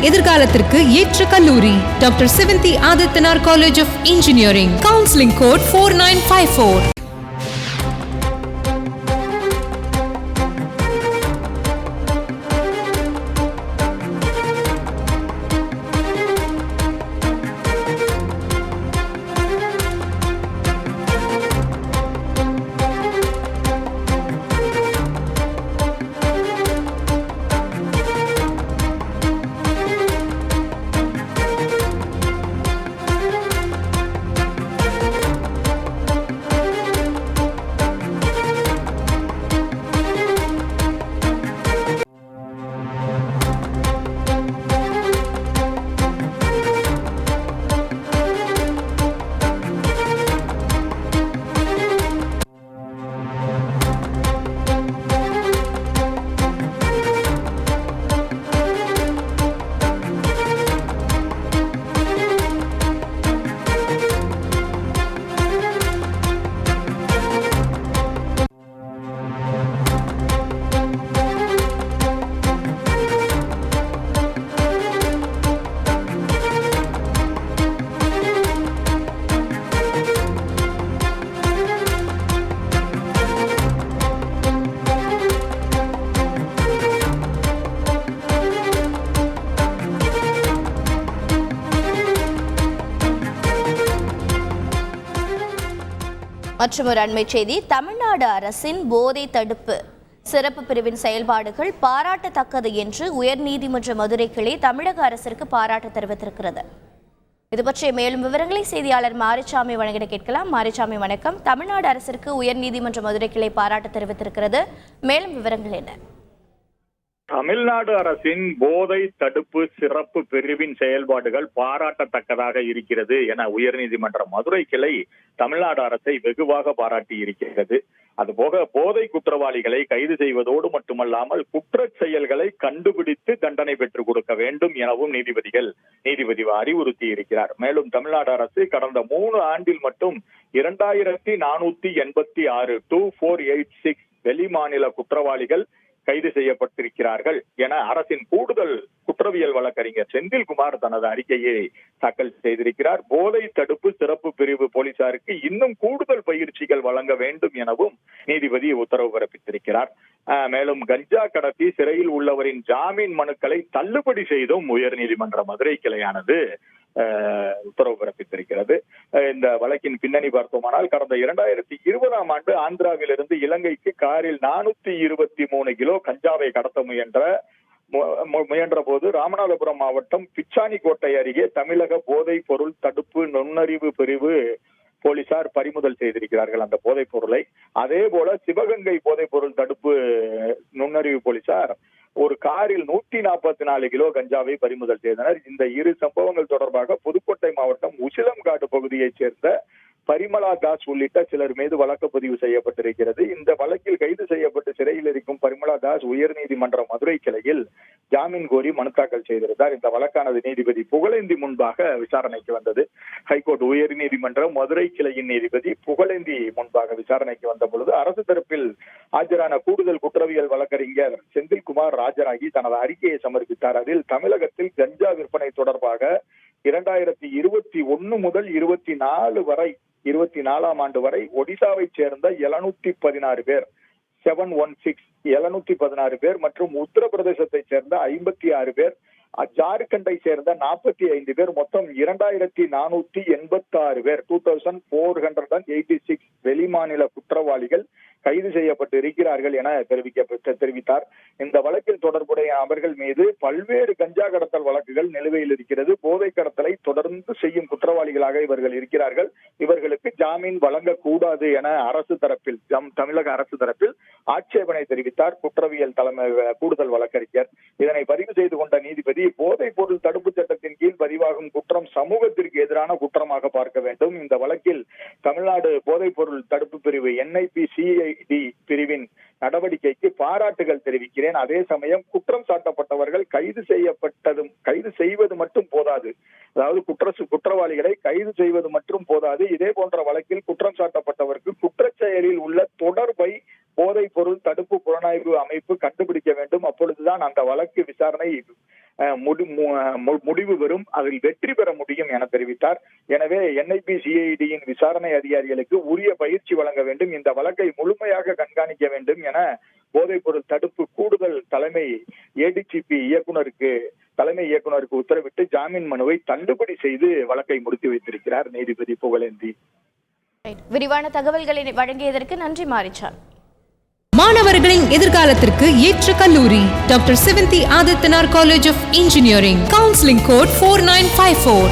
எதிர்காலத்திற்கு ஏற்ற கல்லூரி doctor Sevanthi Adithanar college of engineering. Counselling code 4954. மற்றொரு அண்மை செய்தி, தமிழ்நாடு அரசின் போதை தடுப்பு சிறப்பு பிரிவின் செயல்பாடுகள் பாராட்டத்தக்கது என்று உயர்நீதிமன்ற மதுரை கிளை தமிழக அரசிற்கு பாராட்டு தெரிவித்திருக்கிறது. இது பற்றிய மேலும் விவரங்களை செய்தியாளர் மாரிசாமி வழங்கிட கேட்கலாம். மாரிசாமி வணக்கம். தமிழ்நாடு அரசிற்கு உயர்நீதிமன்ற மதுரை கிளை பாராட்டு தெரிவித்திருக்கிறது, மேலும் விவரங்கள் என்ன? தமிழ்நாடு அரசின் போதை தடுப்பு சிறப்பு பிரிவின் செயல்பாடுகள் பாராட்டத்தக்கதாக இருக்கிறது என உயர்நீதிமன்ற மதுரை கிளை தமிழ்நாடு அரசை வெகுவாக பாராட்டி இருக்கிறது. அதுபோக போதை குற்றவாளிகளை கைது செய்வதோடு மட்டுமல்லாமல் குற்ற செயல்களை கண்டுபிடித்து தண்டனை பெற்றுக் கொடுக்க வேண்டும் எனவும் நீதிபதி அறிவுறுத்தி இருக்கிறார். மேலும் தமிழ்நாடு அரசு கடந்த 3 ஆண்டில் மட்டும் 2486 2486 வெளிமாநில குற்றவாளிகள் கைது செய்யப்பட்டிருக்கிறார்கள் என அரசின் கூடுதல் குற்றவியல் வழக்கறிஞர் செந்தில்குமார் தனது அறிக்கையை தாக்கல் செய்திருக்கிறார். போதை தடுப்பு சிறப்பு பிரிவு போலீசாருக்கு இன்னும் கூடுதல் பயிற்சிகள் வழங்க வேண்டும் எனவும் நீதிபதி உத்தரவு பிறப்பித்திருக்கிறார். மேலும் கஞ்சா கடத்தி சிறையில் உள்ளவரின் ஜாமீன் மனுக்களை தள்ளுபடி செய்தும் உயர்நீதிமன்ற மதுரை கிளையானது உத்தரவு பிறப்பித்திருக்கிறது. இந்த வழக்கின் பின்னணி பார்த்தோமானால் கடந்த 2020ஆம் ஆண்டு ஆந்திராவிலிருந்து இலங்கைக்கு காரில் 423 கிலோ கஞ்சாவை கடத்த முயன்ற போது ராமநாதபுரம் மாவட்டம் பிச்சானிக்கோட்டை அருகே தமிழக போதைப் பொருள் தடுப்பு நுண்ணறிவு பிரிவு போலீசார் பறிமுதல் செய்திருக்கிறார்கள் அந்த போதைப் பொருளை. அதே போல சிவகங்கை போதைப் பொருள் தடுப்பு நுண்ணறிவு போலீசார் ஒரு காரில் 144 கிலோ கஞ்சாவை பறிமுதல் செய்தனர். இந்த இரு சம்பவங்கள் தொடர்பாக புதுக்கோட்டை மாவட்டம் உசிலம்காடு பகுதியைச் சேர்ந்த பரிமளா தாஸ் உள்ளிட்ட சிலர் மீது வழக்கு பதிவு செய்யப்பட்டிருக்கிறது. இந்த வழக்கில் கைது செய்யப்பட்டு சிறையில் இருக்கும் பரிமளா தாஸ் உயர்நீதிமன்ற மதுரை கிளையில் ஜாமீன் கோரி மனு தாக்கல் செய்திருந்தார். இந்த வழக்கானது நீதிபதி புகழேந்தி முன்பாக விசாரணைக்கு வந்தது. ஹைகோர்ட் உயர்நீதிமன்ற மதுரை கிளையின் நீதிபதி புகழேந்தி முன்பாக விசாரணைக்கு வந்த பொழுது அரசு தரப்பில் ஆஜரான கூடுதல் குற்றவியல் வழக்கறிஞர் செந்தில்குமார் ஆஜராகி தனது அறிக்கையை சமர்ப்பித்தார். அதில் தமிழகத்தில் கஞ்சா விற்பனை தொடர்பாக 2021 முதல் 24ஆம் ஆண்டு வரை ஒடிசாவை சேர்ந்த 716 பேர் 716 பேர் மற்றும் உத்தரப்பிரதேசத்தை சேர்ந்த 56 பேர், ஜார்க்கண்டை சேர்ந்த 45 பேர், மொத்தம் 2486 பேர் 2486 வெளிமாநில குற்றவாளிகள் கைது செய்யப்பட்டு இருக்கிறார்கள் என தெரிவித்தார். இந்த வழக்கில் தொடர்புடைய அவர்கள் மீது பல்வேறு கஞ்சா கடத்தல் வழக்குகள் நிலுவையில் இருக்கிறது. போதை கடத்தலை தொடர்ந்து செய்யும் குற்றவாளிகளாக இவர்கள் இருக்கிறார்கள். இவர்களுக்கு ஜாமீன் வழங்கக்கூடாது என தமிழக அரசு தரப்பில் ஆட்சேபனை தெரிவித்தார் குற்றவியல் தலைமை கூடுதல் வழக்கறிஞர். இதனை பதிவு செய்து கொண்ட நீதிபதி போதைப் பொருள் தடுப்பு சட்டத்தின் கீழ் பதிவாகும் குற்றம் சமூகத்திற்கு எதிரான குற்றமாக பார்க்க வேண்டும். இந்த வழக்கில் தமிழ்நாடு போதைப் பொருள் தடுப்பு பிரிவு NIPCID பிரிவின் நடவடிக்கைக்கு பாராட்டுகள் தெரிவிக்கிறேன். அதே சமயம் குற்றம் சாட்டப்பட்டவர்கள் கைது செய்வது மட்டும் போதாது. அதாவது குற்றவாளிகளை கைது செய்வது மட்டும் போதாது. இதே போன்ற வழக்கில் குற்றம் சாட்டப்பட்டவருக்கு குற்றச் செயலில் உள்ள தொடர்பை போதைப் பொருள் தடுப்பு புலனாய்வு அமைப்பு கண்டுபிடிக்க வேண்டும். அப்பொழுதுதான் அந்த வழக்கு விசாரணை முடிவு பெறும், அதில் வெற்றி பெற முடியும் என தெரிவித்தார். எனவே NIB CIDயின் விசாரணை அதிகாரிகளுக்கு உரிய பயிற்சி வழங்க வேண்டும், இந்த வழக்கை முழுமையாக கண்காணிக்க வேண்டும் என போதைப்பொருள் தடுப்பு கூடுதல் தலைமை ADGP தலைமை இயக்குனருக்கு உத்தரவிட்டு ஜாமீன் மனுவை தள்ளுபடி செய்து வழக்கை முடித்து வைத்திருக்கிறார் நீதிபதி புகழேந்தி. விரிவான தகவல்களை வழங்கியதற்கு நன்றி மாரிச்சான். மாணவர்களின் எதிர்காலத்திற்கு ஏற்ற கல்லூரி doctor 70 Adithanar college of engineering. Counselling code 4954.